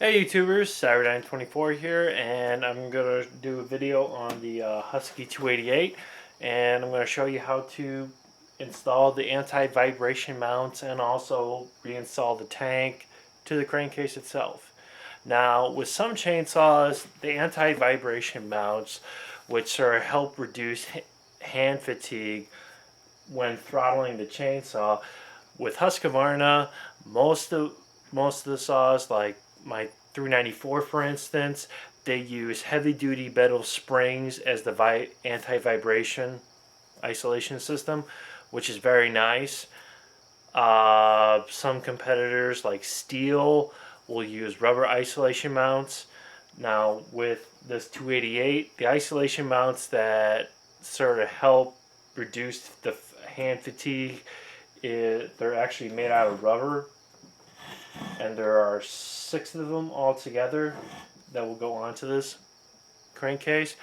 Hey YouTubers, Cyberdyne24 here, and I'm going to do a video on the Husky 288, and I'm going to show you how to install the anti-vibration mounts and also reinstall the tank to the crankcase itself. Now, with some chainsaws, the anti-vibration mounts, which sort of help reduce hand fatigue when throttling the chainsaw, with Husqvarna, most of the saws, like my 394 for instance, they use heavy duty metal springs as the anti-vibration isolation system, which is very nice. Some competitors like steel will use rubber isolation mounts. Now with this 288, the isolation mounts that sort of help reduce the hand fatigue, they're actually made out of rubber, and there are 6 of them altogether that will go onto this crankcase,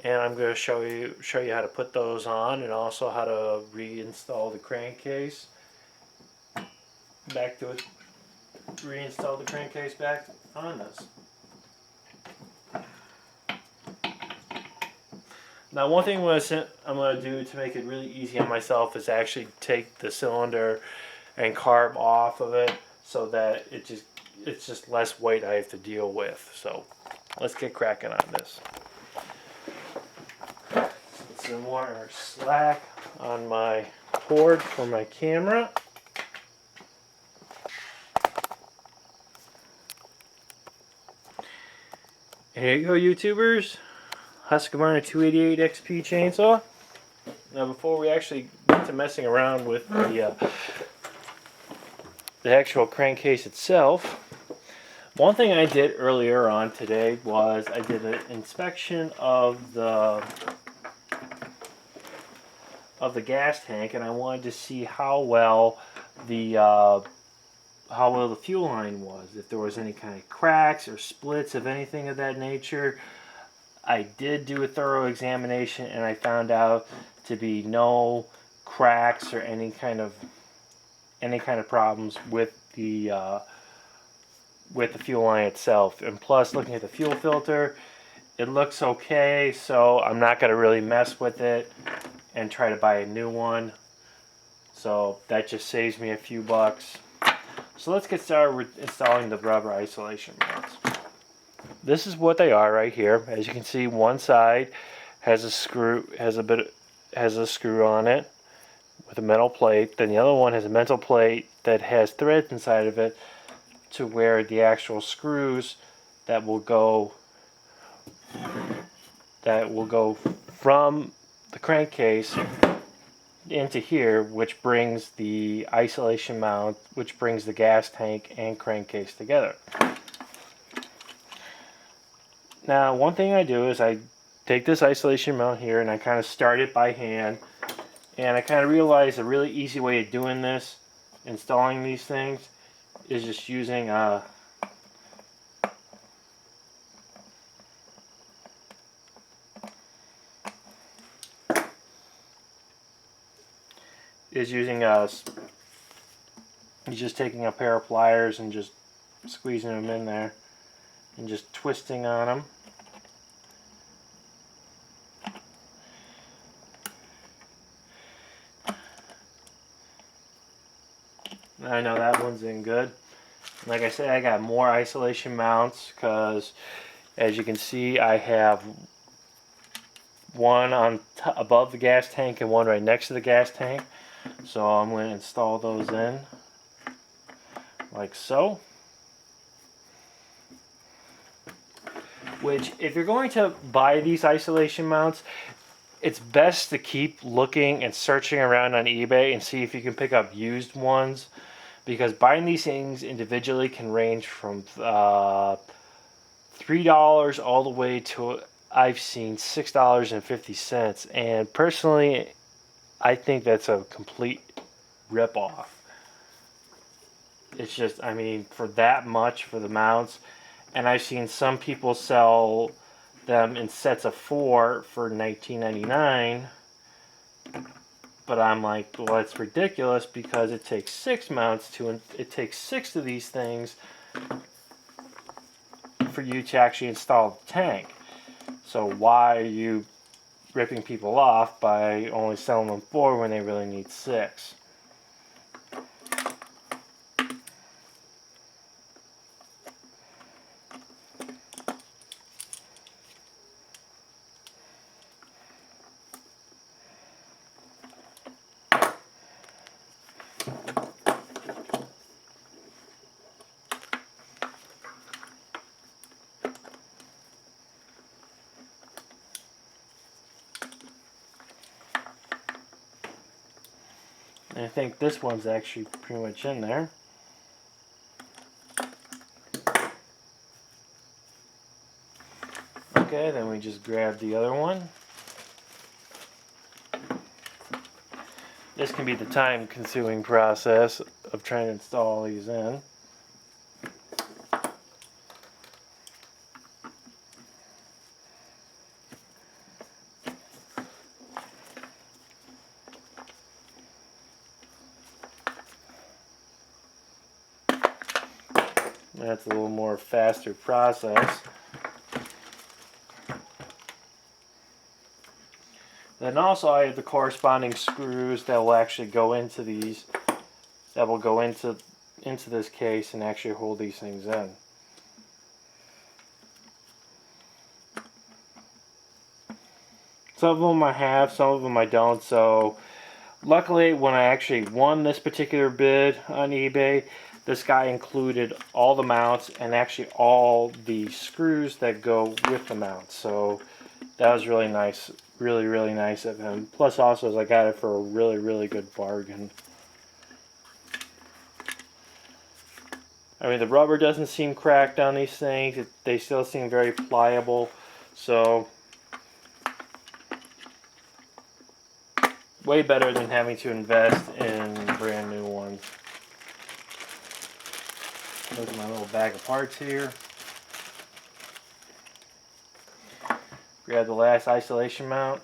and I'm going to show you how to put those on and also how to reinstall the crankcase back to it. Reinstall the crankcase back on this. Now, one thing I'm going to do to make it really easy on myself is actually take the cylinder and carb off of it, so that it's just less weight I have to deal with. So let's get cracking on this. Put some more slack on my cord for my camera. And here you go, YouTubers. Husqvarna 288 XP chainsaw. Now, before we actually get to messing around with the actual crankcase itself, one thing I did earlier on today was I did an inspection of the gas tank, and I wanted to see how well the fuel line was, if there was any kind of cracks or splits of anything of that nature. I did do a thorough examination, and I found out to be no cracks or any kind of problems with the fuel line itself. And plus, looking at the fuel filter, it looks okay, so I'm not going to really mess with it and try to buy a new one. So that just saves me a few bucks. So let's get started with installing the rubber isolation mounts. This is what they are right here. As you can see, one side has a screw on it with a metal plate. Then the other one has a metal plate that has threads inside of it to where the actual screws that will go from the crankcase into here, which brings the isolation mount, which brings the gas tank and crankcase together. Now, one thing I do is I take this isolation mount here and I kind of start it by hand, and I kind of realize a really easy way of doing this, installing these things, is just using a just taking a pair of pliers and just squeezing them in there and just twisting on them. I know that one's in good. Like I said, I got more isolation mounts because, as you can see, I have one on above the gas tank and one right next to the gas tank. So I'm going to install those in like so. Which, if you're going to buy these isolation mounts, it's best to keep looking and searching around on eBay and see if you can pick up used ones, because buying these things individually can range from $3 all the way to, I've seen, $6.50. And personally, I think that's a complete rip-off. It's just, I mean, for that much for the mounts. And I've seen some people sell them in sets of 4 for $19.99. But I'm like, well, that's ridiculous, because it takes 6 mounts to, it takes 6 of these things for you to actually install the tank. So why are you ripping people off by only selling them 4 when they really need 6? And I think this one's actually pretty much in there. Okay, then we just grab the other one. This can be the time-consuming process of trying to install all these in. That's a little more faster process. Then also I have the corresponding screws that will actually go into these, that will go into this case and actually hold these things in. Some of them I have, some of them I don't. So luckily when I actually won this particular bid on eBay, this guy included all the mounts and actually all the screws that go with the mounts. So that was really nice, really nice of him. Plus also I got it for a really good bargain. I mean, the rubber doesn't seem cracked on these things. They still seem very pliable. So way better than having to invest in brand new ones. Look at my little bag of parts here. Grab the last isolation mount.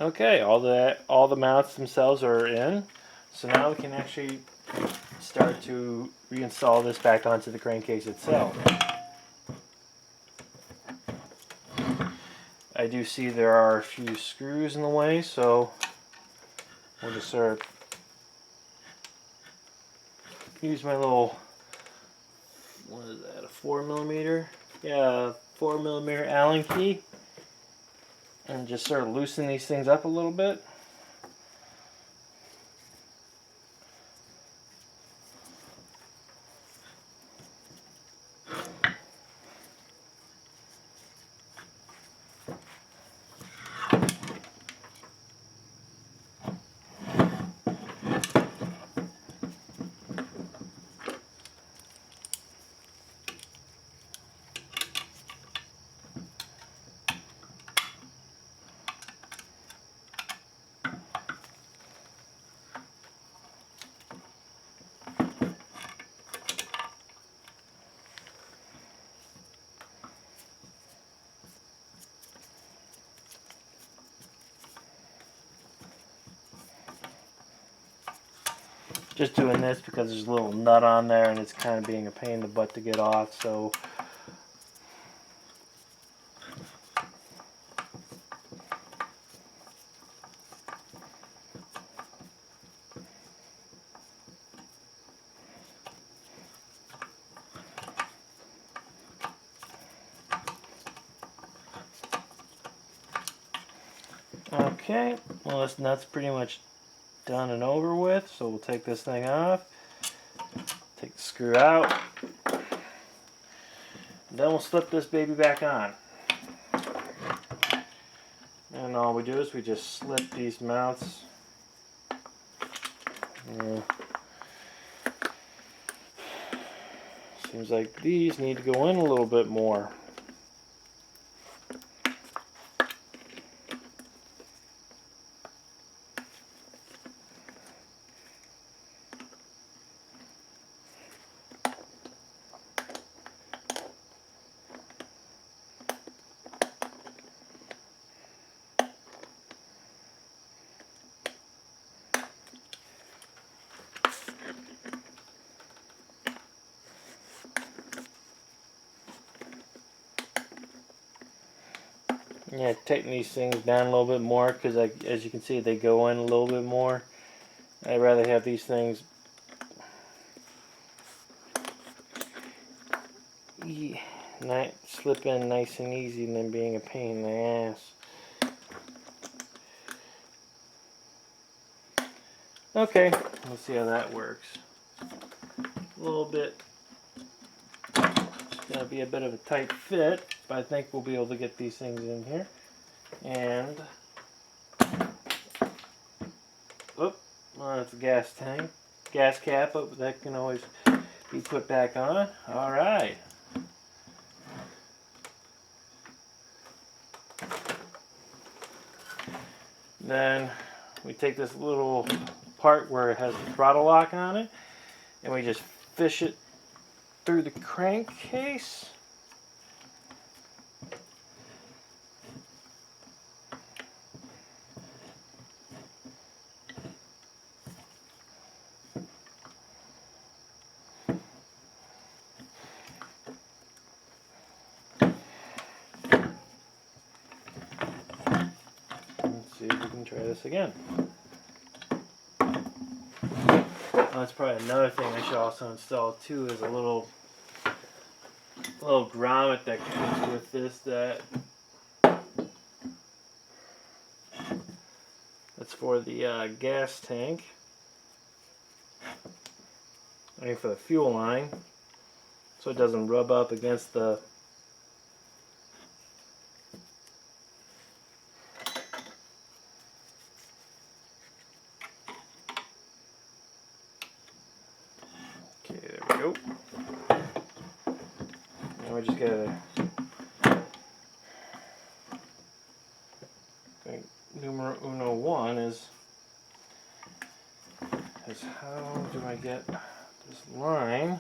Okay, all the mounts themselves are in. So now we can actually start to reinstall this back onto the crankcase itself. I do see there are a few screws in the way, so we'll just sort of use my little, what is that, a 4mm? Yeah, 4mm Allen key. And just sort of loosen these things up a little bit. Just doing this because there's a little nut on there and it's kind of being a pain in the butt to get off, so okay, well this nut's pretty much done and over with, so we'll take this thing off, take the screw out, Then we'll slip this baby back on. And all we do is we just slip these mounts. Seems like these need to go in a little bit more. Yeah, tighten these things down a little bit more because, as you can see, they go in a little bit more. I'd rather have these things not slip in nice and easy than being a pain in the ass. Okay, let's see how that works. A little bit. It's going to be a bit of a tight fit, but I think we'll be able to get these things in here. And, oh, that's a gas tank, gas cap, but that can always be put back on. All right. Then we take this little part where it has the throttle lock on it, and we just fish it through the crankcase. Let's see if we can try this again. That's probably another thing I should also install too, is a little grommet that comes with this that's for the gas tank. I mean for the fuel line, so it doesn't rub up against the go. Now we just gotta numero uno one is how do I get this line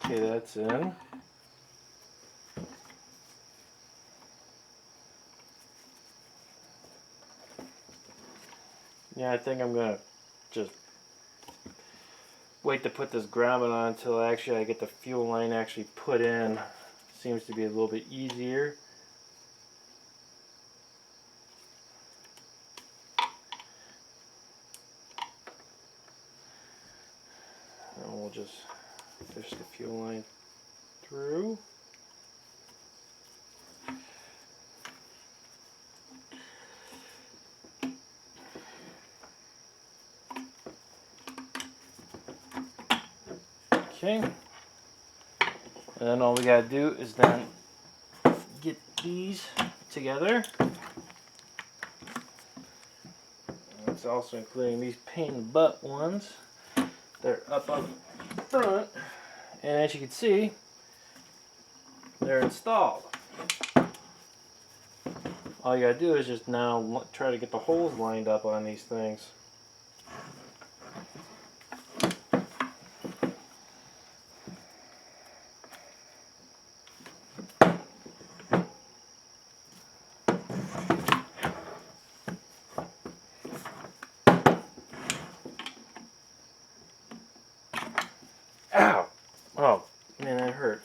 okay, that's in. Yeah, I think I'm gonna just wait to put this grommet on until actually I get the fuel line actually put in. Seems to be a little bit easier. And we'll just fish the fuel line through. Okay, and then all we gotta do is then get these together. It's also including these pain in the butt ones. They're up front, and as you can see, they're installed. All you gotta do is just now try to get the holes lined up on these things. Ow! Oh, man, that hurt.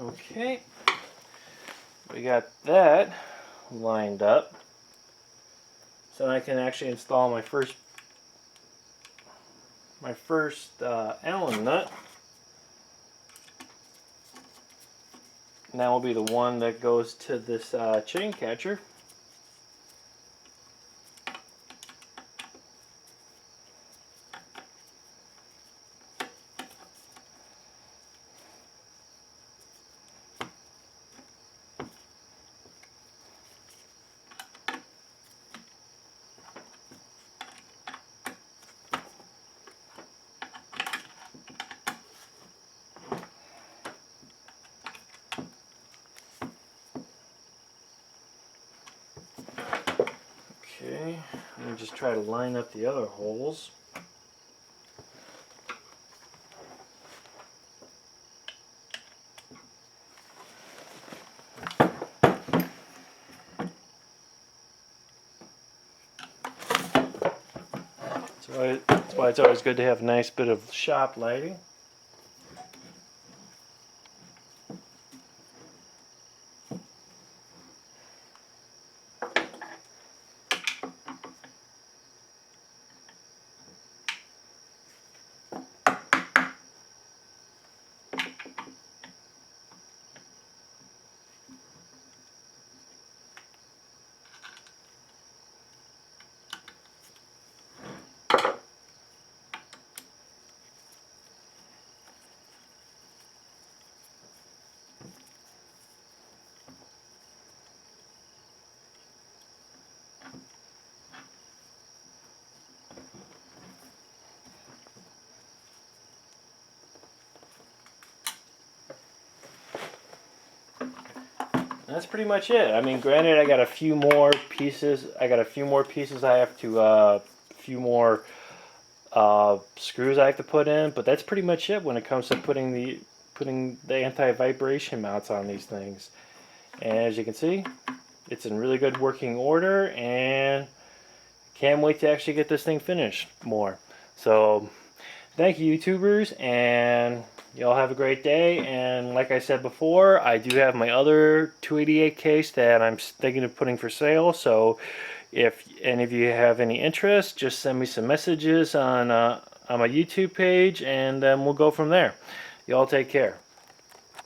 Okay, we got that lined up. So I can actually install my first Allen nut. And that will be the one that goes to this chain catcher. Okay, let me just try to line up the other holes. That's why it's always good to have a nice bit of shop lighting. That's pretty much it. I mean, granted, I got a few more pieces. I have to, a few more screws I have to put in. But that's pretty much it when it comes to putting the anti-vibration mounts on these things. And as you can see, it's in really good working order, and can't wait to actually get this thing finished more. So, thank you, YouTubers, and y'all have a great day. And like I said before, I do have my other 288 case that I'm thinking of putting for sale. So if any of you have any interest, just send me some messages on my YouTube page, and we'll go from there. Y'all take care.